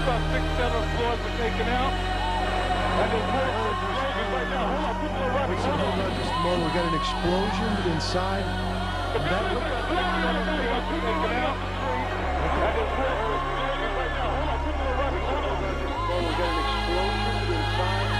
about 6 floors were taken out. And there's more explosions right now. Hold on, people are running. Hold on just a moment. We got an explosion inside. The building was taken out. And there's more explosions right now. Hold on, people are running. Hold on. We got an explosion inside.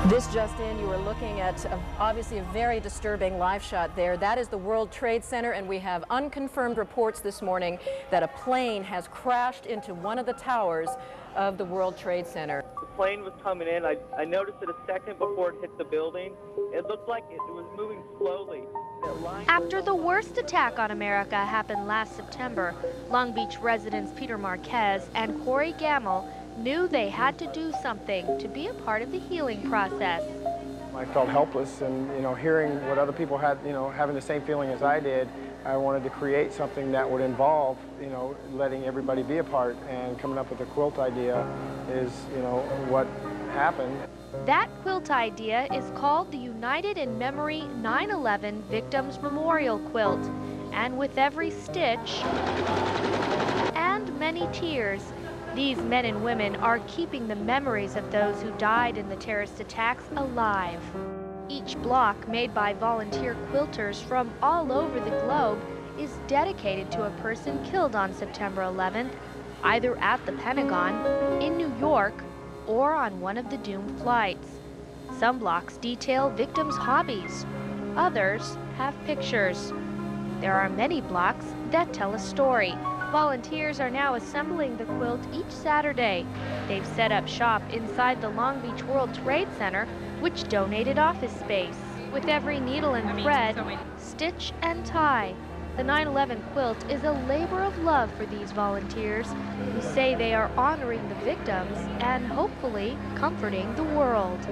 This just in, you were looking at obviously a very disturbing live shot there. That is the World Trade Center, and we have unconfirmed reports this morning that a plane has crashed into one of the towers of the World Trade Center. The plane was coming in. I noticed it a second before it hit the building. It looked like it was moving slowly. After the worst attack on America happened last September, Long Beach residents Peter Marquez and Corey Gamble knew they had to do something to be a part of the healing process. I felt helpless, and hearing what other people had, having the same feeling as I did, I wanted to create something that would involve, letting everybody be a part, and coming up with the quilt idea is, what happened. That quilt idea is called the United in Memory 9/11 Victims Memorial Quilt, and with every stitch and many tears, these men and women are keeping the memories of those who died in the terrorist attacks alive. Each block, made by volunteer quilters from all over the globe, is dedicated to a person killed on September 11th, either at the Pentagon, in New York, or on one of the doomed flights. Some blocks detail victims' hobbies. Others have pictures. There are many blocks that tell a story. Volunteers are now assembling the quilt each Saturday. They've set up shop inside the Long Beach World Trade Center, which donated office space. With every needle and thread, stitch and tie, the 9/11 quilt is a labor of love for these volunteers who say they are honoring the victims and hopefully comforting the world.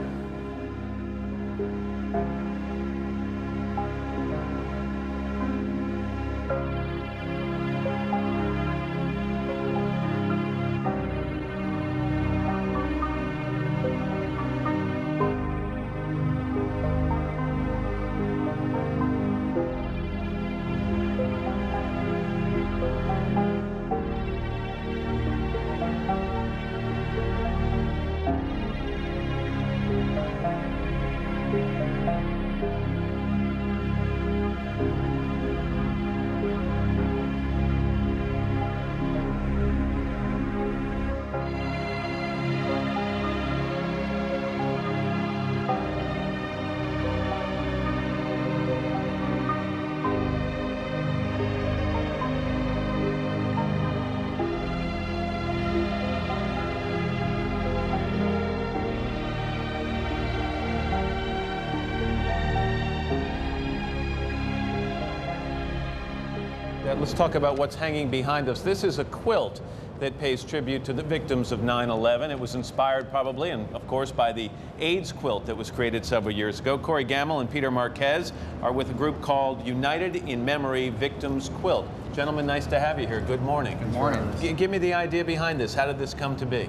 let's talk about what's hanging behind us. This is a quilt that pays tribute to the victims of 9/11. It was inspired probably, and of course, by the AIDS quilt that was created several years ago. Corey Gamble and Peter Marquez are with a group called United in Memory Victims Quilt. Gentlemen, nice to have you here. Good morning. Good morning. Give me the idea behind this. How did this come to be?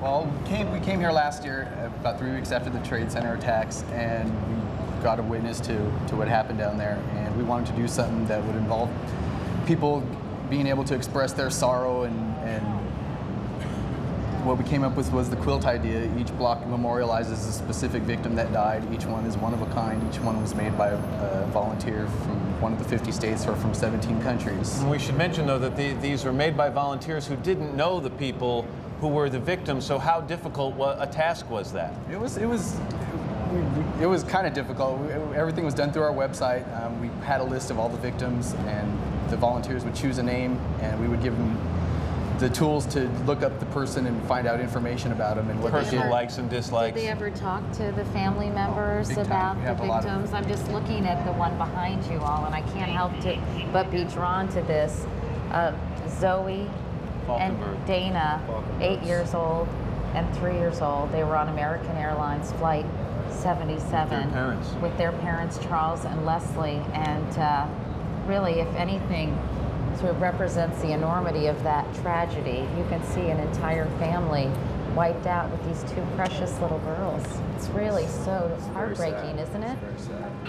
Well, we came here last year, about 3 weeks after the Trade Center attacks, and we got a witness to what happened down there. And we wanted to do something that would involve people being able to express their sorrow, and what we came up with was the quilt idea. Each block memorializes a specific victim that died. Each one is one of a kind. Each one was made by a volunteer from one of the 50 states or from 17 countries. And we should mention, though, that these were made by volunteers who didn't know the people who were the victims. So how difficult a task was that? It was kind of difficult. Everything was done through our website. We had a list of all the victims, and the volunteers would choose a name, and we would give them the tools to look up the person and find out information about them and what personal likes and dislikes. Did they ever talk to the family members about the victims? I'm just looking at the one behind you all, and I can't help but be drawn to this. Zoe and Dana, 8 years old and 3 years old. They were on American Airlines Flight 77 with their parents, Charles and Leslie, and really, if anything, sort of represents the enormity of that tragedy. You can see an entire family wiped out with these two precious little girls. It's really so heartbreaking, isn't it?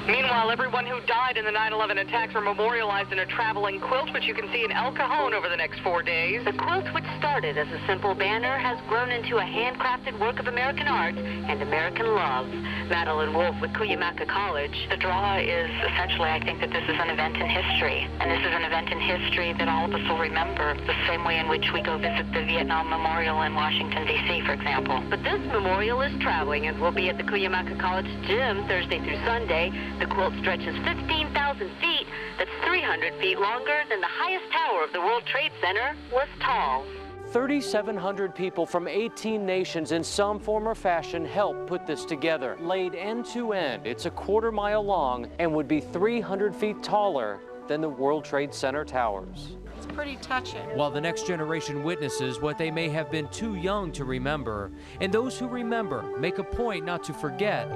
Meanwhile, everyone who died in the 9/11 attacks are memorialized in a traveling quilt, which you can see in El Cajon over the next 4 days. The quilt, which started as a simple banner, has grown into a handcrafted work of American art and American love. Madeline Wolf with Cuyamaca College. The draw is essentially, I think that this is an event in history, and this is an event in history that all of us will remember, the same way in which we go visit the Vietnam Memorial in Washington, D.C., for example. But this memorial is traveling and will be at the Cuyamaca College gym Thursday through Sunday. The quilt stretches 15,000 feet. That's 300 feet longer than the highest tower of the World Trade Center was tall. 3,700 people from 18 nations in some form or fashion helped put this together. Laid end to end, it's a quarter-mile long and would be 300 feet taller than the World Trade Center towers. It's pretty touching. While the next generation witnesses what they may have been too young to remember, and those who remember make a point not to forget.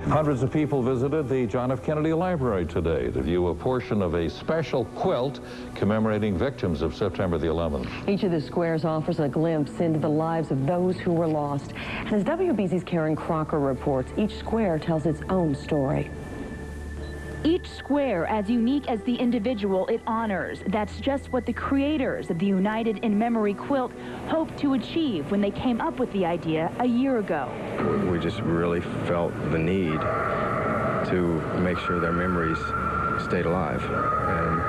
Hundreds of people visited the John F. Kennedy Library today to view a portion of a special quilt commemorating victims of September the 11th. Each of the squares offers a glimpse into the lives of those who were lost. And as WBZ's Karen Crocker reports, each square tells its own story. Each square as unique as the individual it honors. That's just what the creators of the United in Memory quilt hoped to achieve when they came up with the idea a year ago. We just really felt the need to make sure their memories stayed alive. And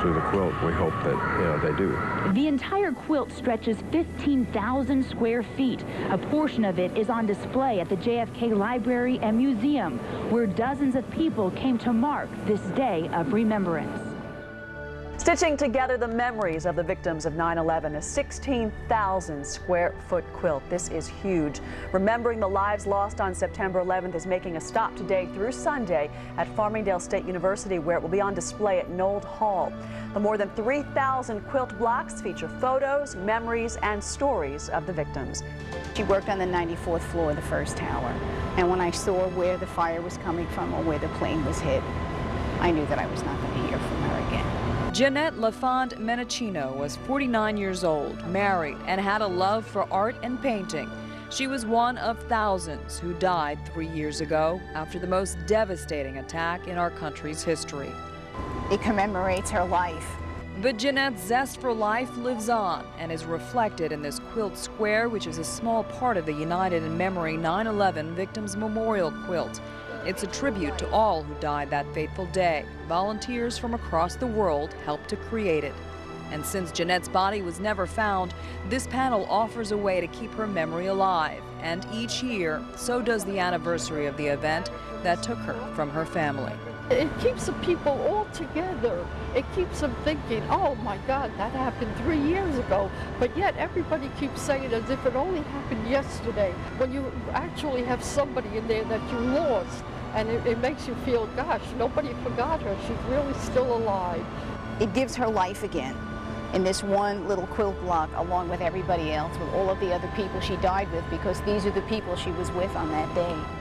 through the quilt, we hope that, they do. The entire quilt stretches 15,000 square feet. A portion of it is on display at the JFK Library and Museum, where dozens of people came to mark this day of remembrance. Stitching together the memories of the victims of 9/11, a 16,000 square foot quilt. This is huge. Remembering the lives lost on September 11th is making a stop today through Sunday at Farmingdale State University, where it will be on display at Nold Hall. The more than 3,000 quilt blocks feature photos, memories, and stories of the victims. She worked on the 94th floor of the first tower, and when I saw where the fire was coming from or where the plane was hit, I knew that I was not going to hear from her again. Jeanette LaFond Menachino was 49 years old, married, and had a love for art and painting. She was one of thousands who died 3 years ago after the most devastating attack in our country's history. It commemorates her life. But Jeanette's zest for life lives on and is reflected in this quilt square, which is a small part of the United in Memory 9/11 Victims Memorial quilt. It's a tribute to all who died that fateful day. Volunteers from across the world helped to create it. And since Jeanette's body was never found, this panel offers a way to keep her memory alive. And each year, so does the anniversary of the event that took her from her family. It keeps the people all together. It keeps them thinking, oh my God, that happened 3 years ago. But yet everybody keeps saying it as if it only happened yesterday. When you actually have somebody in there that you lost, and it makes you feel, gosh, nobody forgot her. She's really still alive. It gives her life again in this one little quilt block, along with everybody else, with all of the other people she died with, because these are the people she was with on that day.